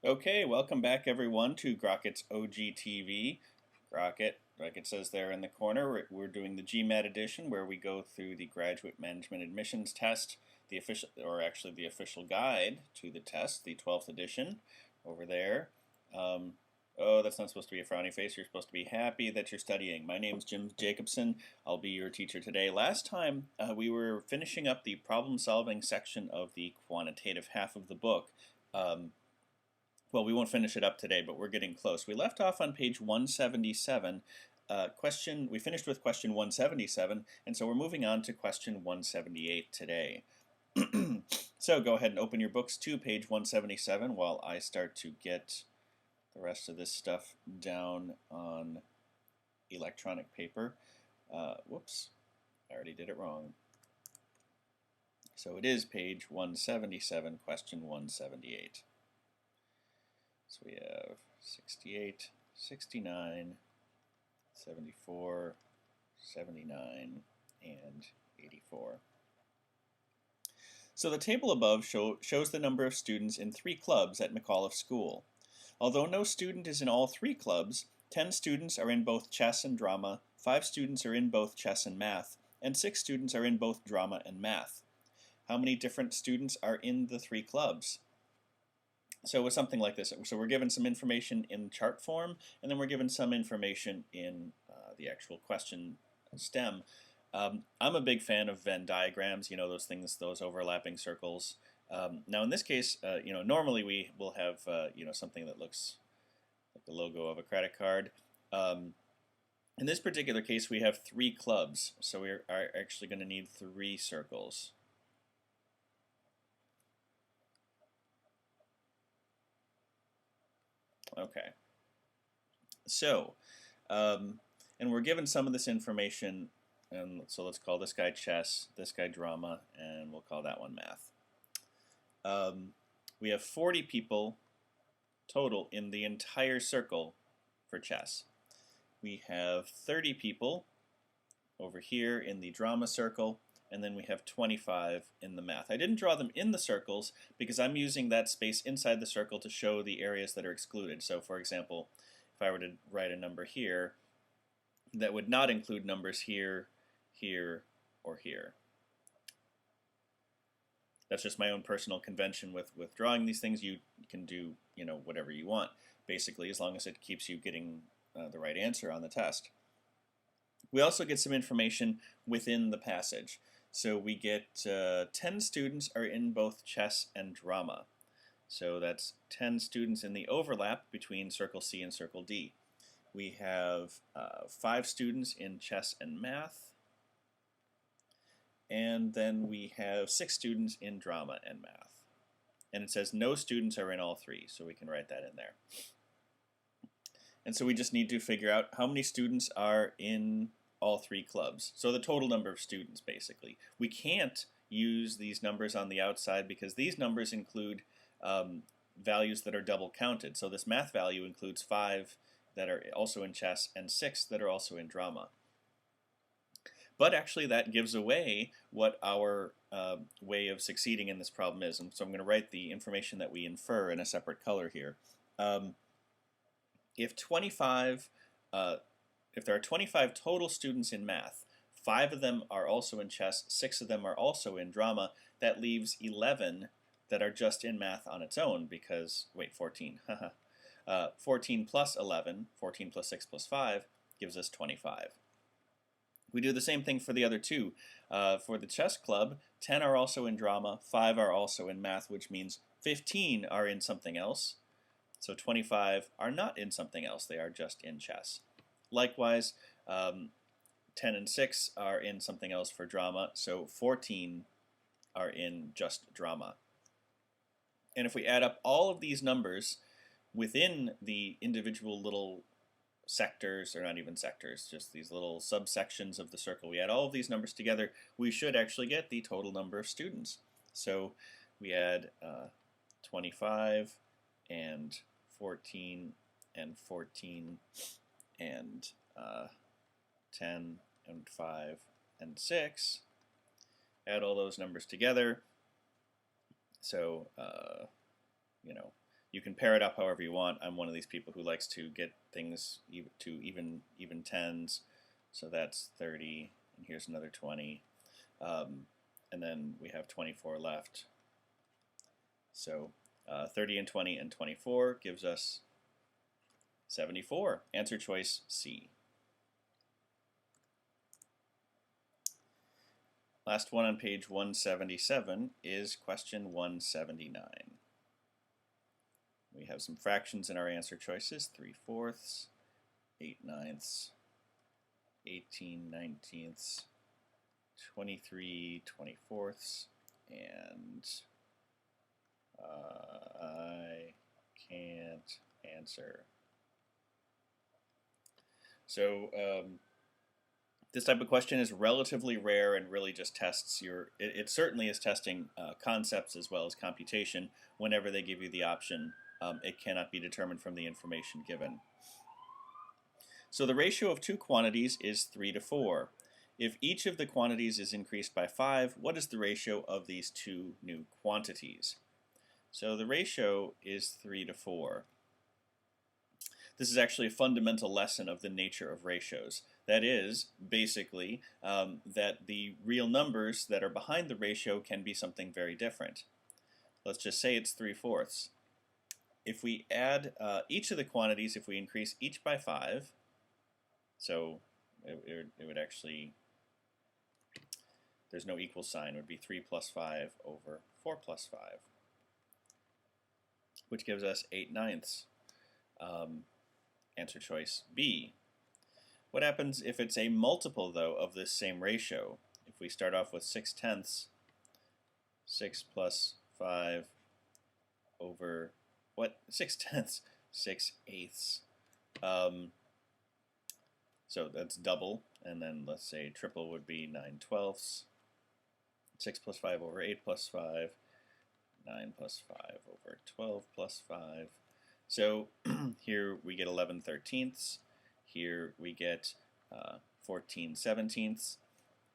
Okay, welcome back everyone to Grockit's OGTV. Grockit, like it says there in the corner, we're doing the GMAT edition where we go through the Graduate Management Admissions Test, the official, or actually the official guide to the test, the 12th edition, over there. Oh, that's not supposed to be a frowny face. You're supposed to be happy that you're studying. My name's Jim Jacobson. I'll be your teacher today. Last time we were finishing up the problem-solving section of the quantitative half of the book. Well, we won't finish it up today, but we're getting close. We left off on page 177. We finished with question 177, and so we're moving on to question 178 today. So go ahead and open your books to page 177 while I start to get the rest of this stuff down on electronic paper. Whoops, I already did it wrong. So it is page 177, question 178. So we have 68, 69, 74, 79, and 84. So the table above shows the number of students in 3 clubs at McAuliffe School. Although no student is in all 3 clubs, 10 students are in both chess and drama, 5 students are in both chess and math, and 6 students are in both drama and math. How many different students are in the 3 clubs? So it was something like this. So we're given some information in chart form, and then we're given some information in the actual question stem. I'm a big fan of Venn diagrams, those things, those overlapping circles. Now in this case, normally we will have, something that looks like the logo of a credit card. In this particular case, we have 3 clubs, so we are actually going to need 3 circles. Okay. So, and we're given some of this information, and so let's call this guy chess, this guy drama, and we'll call that one math. We have 40 people total in the entire circle for chess. We have 30 people over here in the drama circle, and then we have 25 in the math. I didn't draw them in the circles because I'm using that space inside the circle to show the areas that are excluded. So for example, if I were to write a number here, that would not include numbers here, here, or here. That's just my own personal convention with drawing these things. You can do whatever you want, basically, as long as it keeps you getting the right answer on the test. We also get some information within the passage. So we get 10 students are in both chess and drama. So that's 10 students in the overlap between Circle C and Circle D. We have 5 students in chess and math. And then we have 6 students in drama and math. And it says no students are in all 3, so we can write that in there. And so we just need to figure out how many students are in all 3 clubs. So the total number of students, basically. We can't use these numbers on the outside because these numbers include values that are double counted. So this math value includes 5 that are also in chess and 6 that are also in drama. But actually that gives away what our way of succeeding in this problem is. And so I'm going to write the information that we infer in a separate color here. If there are 25 total students in math, 5 of them are also in chess, 6 of them are also in drama, that leaves 11 that are just in math on its own because, 14. 14 plus 11, 14 plus 6 plus 5 gives us 25. We do the same thing for the other 2. For the chess club, 10 are also in drama, 5 are also in math, which means 15 are in something else. So 25 are not in something else, they are just in chess. Likewise, 10 and 6 are in something else for drama, so 14 are in just drama. And if we add up all of these numbers within the individual little sectors, or not even sectors, just these little subsections of the circle, we add all of these numbers together, we should actually get the total number of students. So we add 25 and 14 and 14 and 10 and 5 and 6. Add all those numbers together. So, You can pair it up however you want. I'm one of these people who likes to get things to even tens. So that's 30, and here's another 20. And then we have 24 left. So 30 and 20 and 24 gives us 74. Answer choice C. Last one on page 177 is question 179. We have some fractions in our answer choices: 3/4, 8/9, 18/19, 23/24, and I can't answer. So this type of question is relatively rare and really just tests it certainly is testing concepts as well as computation. Whenever they give you the option, it cannot be determined from the information given. So the ratio of two quantities is 3:4. If each of the quantities is increased by 5, what is the ratio of these two new quantities? So the ratio is 3:4. This is actually a fundamental lesson of the nature of ratios. That is, basically, that the real numbers that are behind the ratio can be something very different. Let's just say it's 3/4. If we add each of the quantities, if we increase each by 5, so it would actually, there's no equal sign, it would be 3 plus 5 over 4 plus 5, which gives us 8/9. Answer choice B. What happens if it's a multiple, though, of this same ratio? If we start off with 6/10, 6 plus 5 over, what? 6/10, 6/8. So that's double, and then let's say triple would be 9/12. 6 plus 5 over 8 plus 5, 9 plus 5 over 12 plus 5. So here we get 11/13. Here we get 14/17.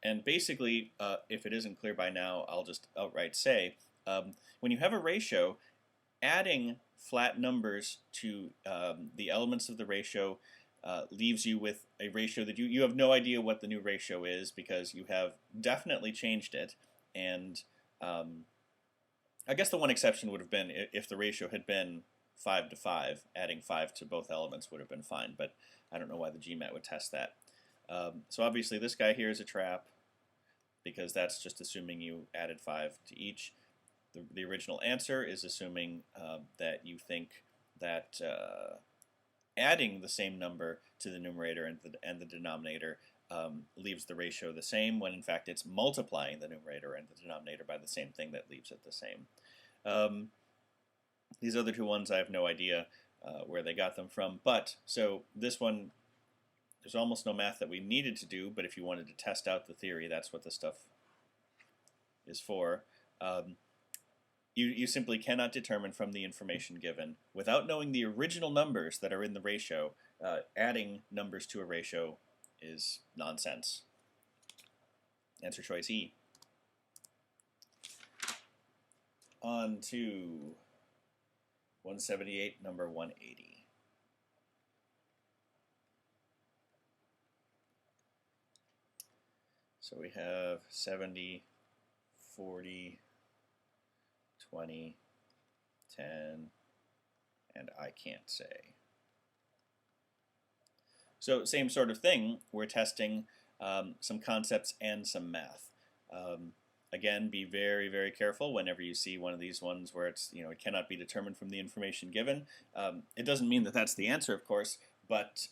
And basically, if it isn't clear by now, I'll just outright say, when you have a ratio, adding flat numbers to the elements of the ratio leaves you with a ratio that you have no idea what the new ratio is, because you have definitely changed it. And I guess the one exception would have been if the ratio had been 5:5, adding 5 to both elements would have been fine, but I don't know why the GMAT would test that. So obviously this guy here is a trap, because that's just assuming you added 5 to each. The original answer is assuming that you think that adding the same number to the numerator and the denominator leaves the ratio the same, when in fact it's multiplying the numerator and the denominator by the same thing that leaves it the same. These other two ones, I have no idea where they got them from. But, so this one, there's almost no math that we needed to do, but if you wanted to test out the theory, that's what this stuff is for. You simply cannot determine from the information given, without knowing the original numbers that are in the ratio. Adding numbers to a ratio is nonsense. Answer choice E. On to 178, number 180. So we have 70, 40, 20, 10, and I can't say. So same sort of thing, we're testing some concepts and some math. Again, be very, very careful whenever you see one of these ones where it's, it cannot be determined from the information given. It doesn't mean that that's the answer, of course, but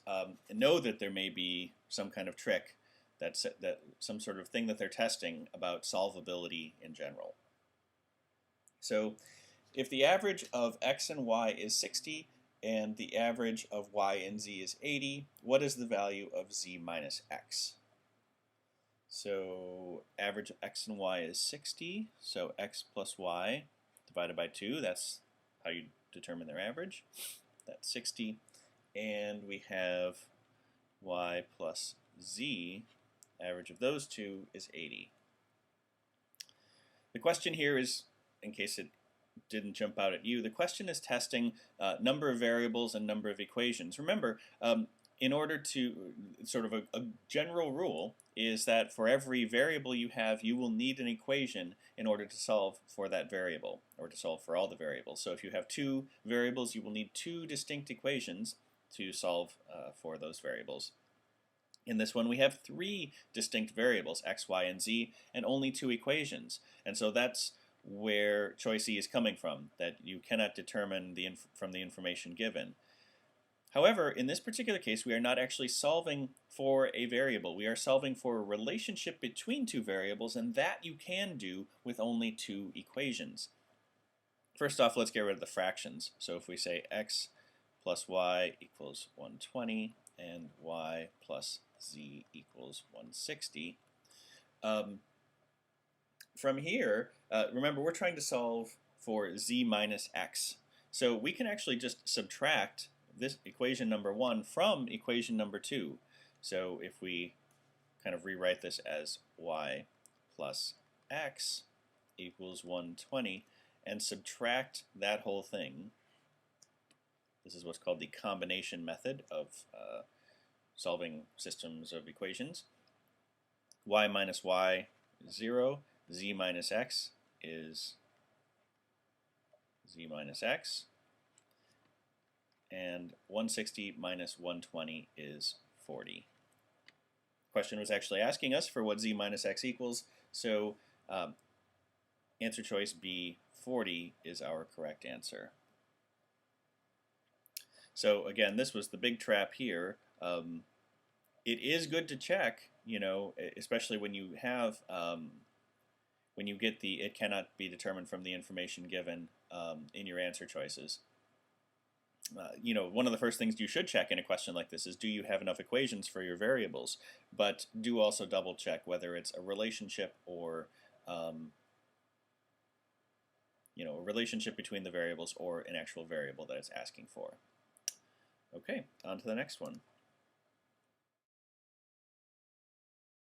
know that there may be some kind of trick, that some sort of thing that they're testing about solvability in general. So if the average of x and y is 60 and the average of y and z is 80, what is the value of z minus x? So average of x and y is 60, so x plus y divided by 2, that's how you determine their average. That's 60. And we have y plus z, average of those two is 80. The question here is, in case it didn't jump out at you. The question is testing number of variables and number of equations. Remember, in order to, sort of a general rule is that for every variable you have, you will need an equation in order to solve for that variable, or to solve for all the variables. So if you have two variables, you will need two distinct equations to solve for those variables. In this one, we have three distinct variables, x, y, and z, and only two equations. And so that's where choice E is coming from, that you cannot determine from the information given. However, in this particular case, we are not actually solving for a variable. We are solving for a relationship between two variables, and that you can do with only two equations. First off, let's get rid of the fractions. So if we say x plus y equals 120 and y plus z equals 160, from here, remember we're trying to solve for z minus x. So we can actually just subtract this equation number 1 from equation number 2. So if we kind of rewrite this as y plus x equals 120 and subtract that whole thing, this is what's called the combination method of solving systems of equations. Y minus y is 0, z minus x is z minus x, and 160 minus 120 is 40. The question was actually asking us for what z minus x equals, so answer choice B, 40, is our correct answer. So again, this was the big trap here. It is good to check, you know, especially when you have when you get the "it cannot be determined from the information given" in your answer choices. You know, one of the first things you should check in a question like this is, do you have enough equations for your variables? But do also double check whether it's a relationship or you know, a relationship between the variables or an actual variable that it's asking for. Okay, on to the next one.